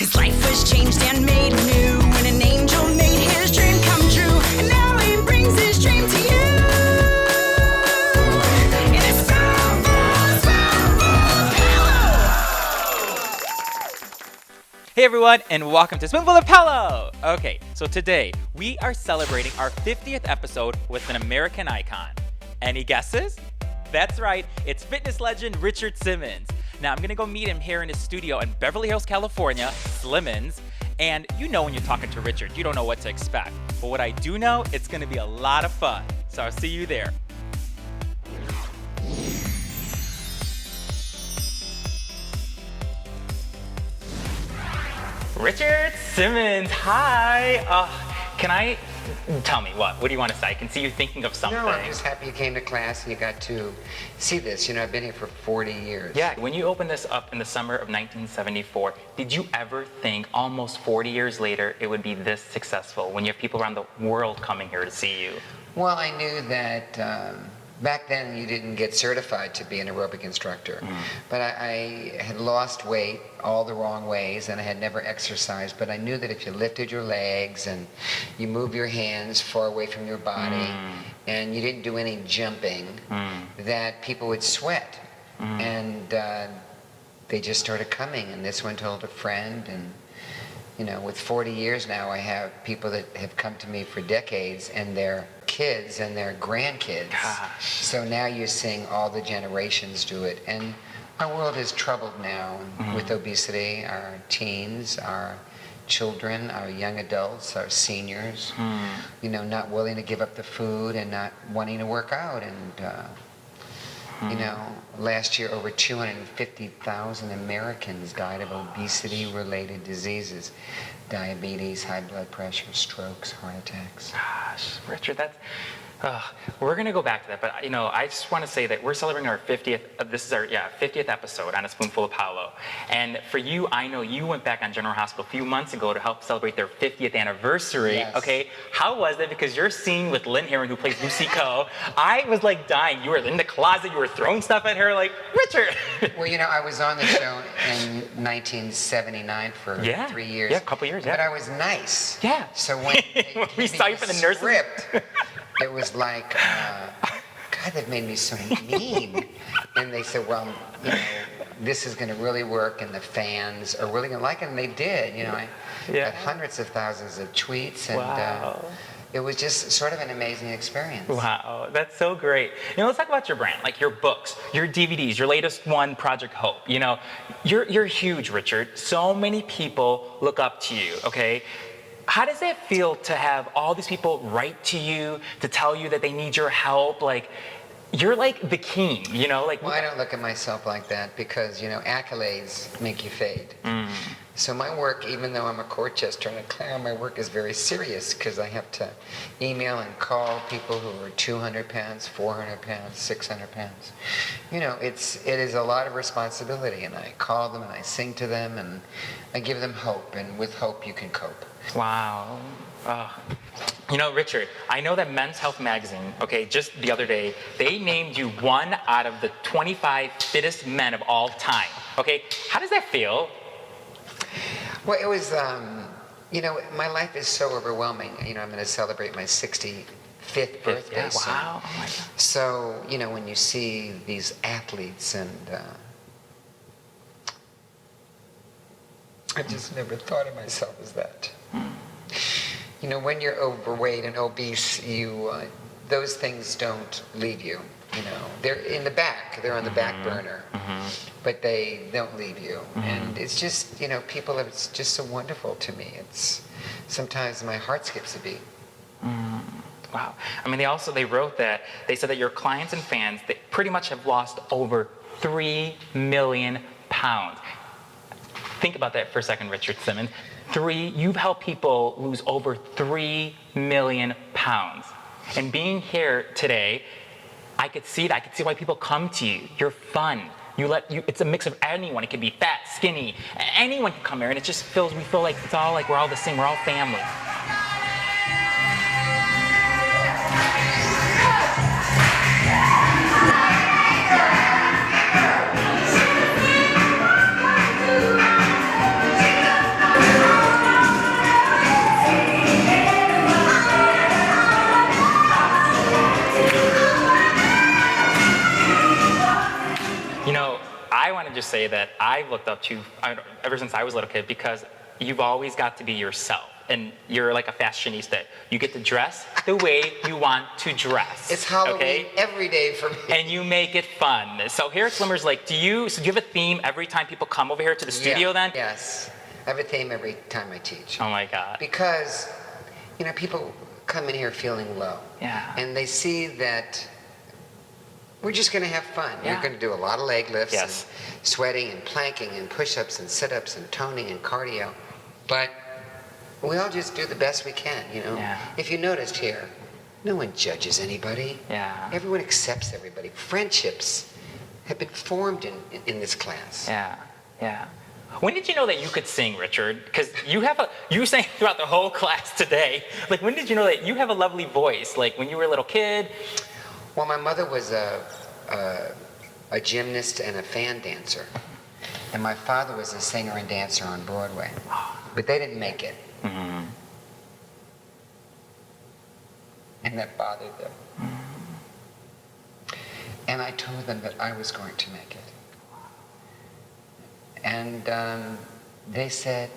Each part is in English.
His life was changed and made new when an angel made his dream come true. And now he brings his dream to you. In a spoonful of pillow. Hey everyone, and welcome to Spoonful of Pillow! Okay, so today we are celebrating our 50th episode with an American icon. Any guesses? That's right, it's fitness legend Richard Simmons. Now I'm gonna go meet him here in his studio in Beverly Hills, California, Slimmons. And you know when you're talking to Richard, you don't know what to expect. But what I do know, it's gonna be a lot of fun. So I'll see you there. Richard Simmons, hi. Tell me what do you want to say? I can see you thinking of something. No, I'm just happy you came to class and you got to see this. You know, I've been here for 40 years. Yeah, when you opened this up in the summer of 1974, did you ever think almost 40 years later it would be this successful when you have people around the world coming here to see you? Well, I knew that back then you didn't get certified to be an aerobic instructor. But I had lost weight all the wrong ways and I had never exercised. But I knew that if you lifted your legs and you moved your hands far away from your body and you didn't do any jumping, that people would sweat. And they just started coming. And this one told a friend. And you know, with 40 years now, I have people that have come to me for decades and their kids and their grandkids. Gosh. So now you're seeing all the generations do it. And our world is troubled now with obesity, our teens, our children, our young adults, our seniors, you know, not willing to give up the food and not wanting to work out. And, you know, last year over 250,000 Americans died of obesity-related diseases. Diabetes, high blood pressure, strokes, heart attacks. Gosh, Richard, that's... we're going to go back to that, but you know, I just want to say that we're celebrating our 50th, this is our 50th episode on A Spoonful of Paulo. And for you, I know you went back on General Hospital a few months ago to help celebrate their 50th anniversary, Yes. okay? How was it? Because your scene with Lynn Herron, who plays Lucy Coe, I was like dying. You were in the closet, you were throwing stuff at her like, Richard! Well, you know, I was on the show in 1979 for 3 years. Yeah, a couple years, yeah. But I was nice. Yeah. So when they When we gave me saw you for the nurses. script, it was like, God, they've made me so mean. And they said, well, you know, this is going to really work, and the fans are really going to like it, and they did. You know, I got hundreds of thousands of tweets, and Wow. it was just sort of an amazing experience. Wow, that's so great. You know, let's talk about your brand, like your books, your DVDs, your latest one, Project Hope. You know, you're huge, Richard. So many people look up to you, okay? How does it feel to have all these people write to you to tell you that they need your help? Like, you're like the king, you know? Like, Well, I don't look at myself like that because, you know, accolades make you fade. So my work, even though I'm a court jester and a clown, my work is very serious because I have to email and call people who are 200 pounds, 400 pounds, 600 pounds. You know, it is a lot of responsibility, and I call them and I sing to them and I give them hope, and with hope you can cope. wow. You know, Richard, I know that Men's Health magazine, okay, just the other day, they named you one out of the 25 fittest men of all time, okay? How does that feel? Well, it was, you know, my life is so overwhelming. You know, I'm going to celebrate my 65th birthday Yeah, soon. wow. Oh my God. So, you know, when you see these athletes and I just never thought of myself as that. You know, when you're overweight and obese, you those things don't leave you. You know, they're in the back. They're on the back burner, but they don't leave you. And it's just, you know, people are just so wonderful to me. It's sometimes my heart skips a beat. Wow. I mean, they wrote that, they said that your clients and fans, they pretty much have lost over 3 million pounds. Think about that for a second, Richard Simmons. You've helped people lose over 3 million pounds. And being here today, I could see that. I could see why people come to you. You're fun. It's a mix of anyone. It could be fat, skinny. Anyone can come here, and it just we feel like it's all like we're all the same. We're all family. say that I've looked up to ever since I was a little kid because you've always got to be yourself. And you're like a fashionista. You get to dress the way you want to dress. It's Halloween okay? every day for me. And you make it fun. So here at Slimmers Lake, do you have a theme every time people come over here to the studio Yeah, then? Yes. I have a theme every time I teach. Oh my God. Because, people come in here feeling low. Yeah. And they see that we're just going to have fun. Yeah. You're going to do a lot of leg lifts Yes. and sweating and planking and push-ups and sit-ups and toning and cardio. But we all just do the best we can, Yeah. If you noticed here, no one judges anybody. Yeah. Everyone accepts everybody. Friendships have been formed in this class. Yeah, yeah. When did you know that you could sing, Richard? Because you sang throughout the whole class today. Like, when did you know that you have a lovely voice? Like, when you were a little kid? Well, my mother was a gymnast and a fan dancer. And my father was a singer and dancer on Broadway. But they didn't make it. Mm-hmm. And that bothered them. And I told them that I was going to make it. And they said,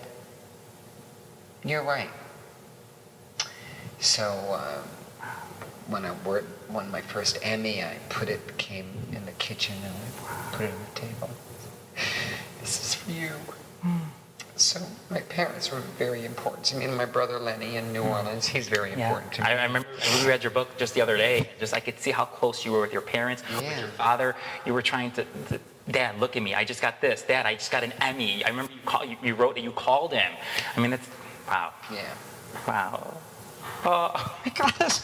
"You're right." So when I won my first Emmy, it came in the kitchen and I put it on the table. "This is for you." So my parents were very important to me, and my brother Lenny in New Orleans, he's very important to me. I remember we read your book just the other day. I could see how close you were with your parents, with Yeah. your father. You were trying to Dad, look at me. I just got this. Dad, I just got an Emmy. I remember you wrote that you called him. I mean, that's, wow. Yeah. Wow. Oh my gosh.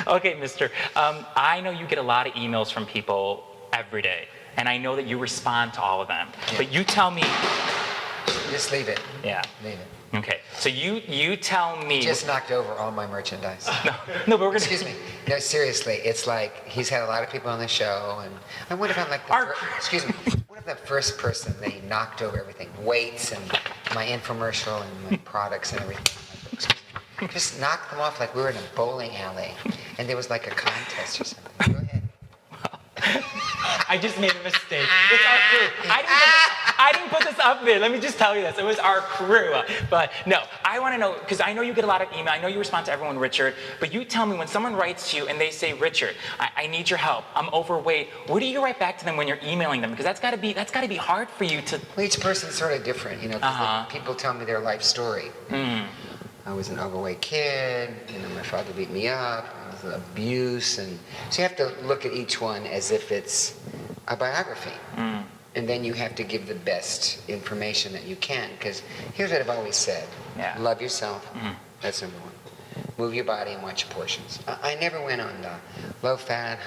Okay, mister. I know you get a lot of emails from people every day, and I know that you respond to all of them. Yeah. But you tell me. Just leave it. Yeah. Leave it. Okay. So you tell me. Just knocked over all my merchandise. No, but we're gonna. Excuse me. No, seriously, it's like he's had a lot of people on the show, and I wonder if I'm like excuse me. What if the first person that he knocked over everything, weights and my infomercial and my products and everything. Excuse me. Just knocked them off like we were in a bowling alley, and there was like a contest or something. Go ahead. I just made a mistake. It's our crew. I didn't put this up there. Let me just tell you this. It was our crew. But no, I want to know, because I know you get a lot of email. I know you respond to everyone, Richard. But you tell me, when someone writes to you and they say, "Richard, I need your help. I'm overweight." What do you write back to them when you're emailing them? Because that's got to be hard for you to. Well, each person's sort of different, 'cause people tell me their life story. I was an overweight kid, my father beat me up, it was abuse, and so you have to look at each one as if it's a biography. And then you have to give the best information that you can, because here's what I've always said. Yeah. Love yourself, that's number one. Move your body and watch your portions. I never went on low fat,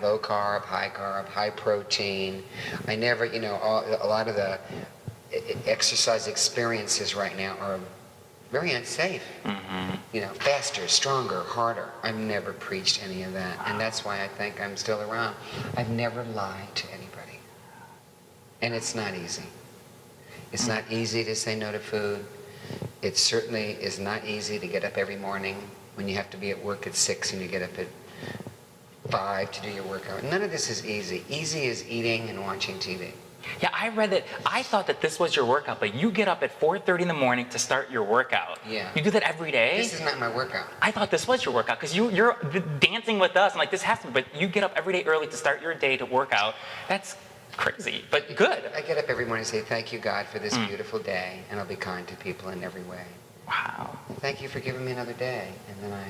low carb, high protein. I never, a lot of the exercise experiences right now are very unsafe. Faster, stronger, harder. I've never preached any of that, and that's why I think I'm still around. I've never lied to anybody, and it's not easy. It's not easy to say no to food. It certainly is not easy to get up every morning when you have to be at work at 6 and you get up at 5 to do your workout. None of this is easy. Easy is eating and watching TV. Yeah, I read that. I thought that this was your workout, but you get up at 4:30 in the morning to start your workout. Yeah. You do that every day? This is not my workout. I thought this was your workout because you're dancing with us. I'm like, this has to, but you get up every day early to start your day to work out. That's crazy, but good. I get up every morning and say, "Thank you, God, for this beautiful day, and I'll be kind to people in every way. Wow. Thank you for giving me another day." And then I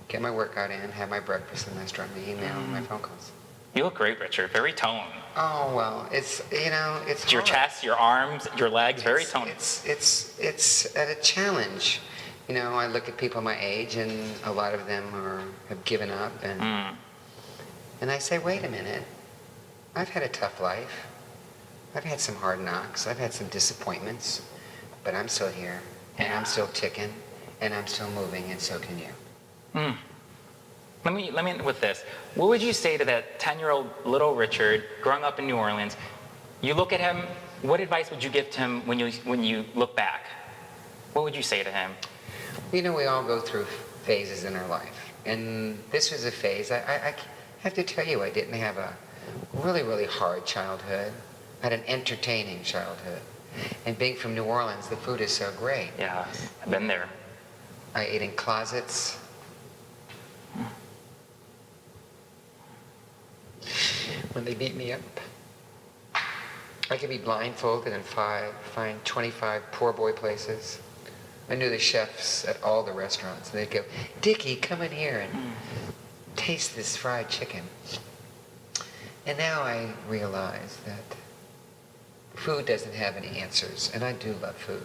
get my workout in, have my breakfast, and then I start my email and my phone calls. You look great, Richard. Very toned. Oh, well, it's Your hard. chest, your arms, your legs, very toned. It's at a challenge. I look at people my age, and a lot of them have given up, and I say, wait a minute. I've had a tough life. I've had some hard knocks. I've had some disappointments, but I'm still here, and I'm still ticking, and I'm still moving, and so can you. Let me end with this. What would you say to that 10-year-old little Richard growing up in New Orleans? You look at him. What advice would you give to him when you look back? What would you say to him? We all go through phases in our life, and this was a phase. I have to tell you, I didn't have a really, really hard childhood. I had an entertaining childhood. And being from New Orleans, the food is so great. Yeah, I've been there. I ate in closets. When they beat me up, I could be blindfolded and find 25 poor boy places. I knew the chefs at all the restaurants. They'd go, Dickie, come in here and taste this fried chicken. And now I realize that food doesn't have any answers, and I do love food.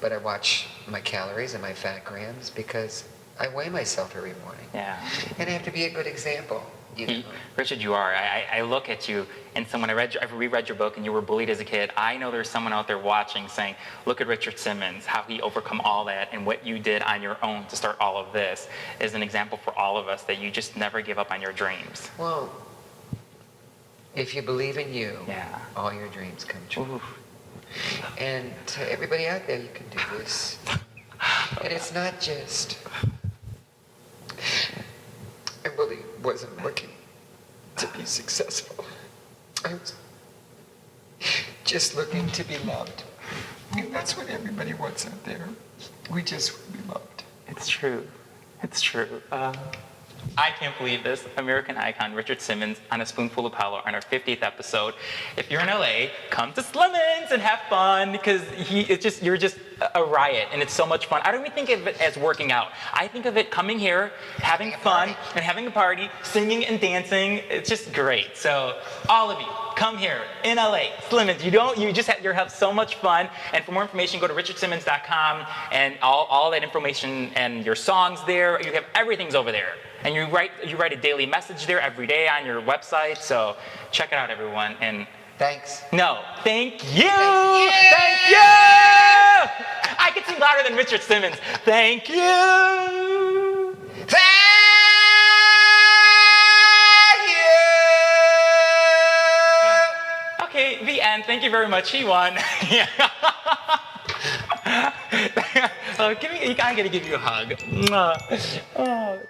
But I watch my calories and my fat grams because I weigh myself every morning. Yeah. And I have to be a good example. You know? Richard, you are. I look at you, and so when I reread your book and you were bullied as a kid, I know there's someone out there watching saying, look at Richard Simmons, how he overcome all that, and what you did on your own to start all of this is an example for all of us that you just never give up on your dreams. Well, if you believe in you, Yeah. all your dreams come true. Ooh. And to everybody out there, you can do this. And it's not just, I really wasn't looking to be successful. I was just looking to be loved. And that's what everybody wants out there. We just want to be loved. It's true. It's true. I can't believe this. American icon Richard Simmons on A Spoonful of Power on our 50th episode. If you're in LA, come to Slimmon's and have fun because you're just a riot and it's so much fun. I don't even think of it as working out. I think of it coming here, having fun and having a party, singing and dancing. It's just great. So all of you, come here in LA, Slimmon's. You'll have so much fun. And for more information, go to richardsimmons.com and all that information and your songs there. You have everything's over there. And you write a daily message there every day on your website. So check it out, everyone. And Thanks. no, thank you. Thank you. Thank you. I could sing louder than Richard Simmons. Thank you. Thank you. Okay, the end. Thank you very much. He won. Yeah. I gotta give you a hug. Mwah. Oh.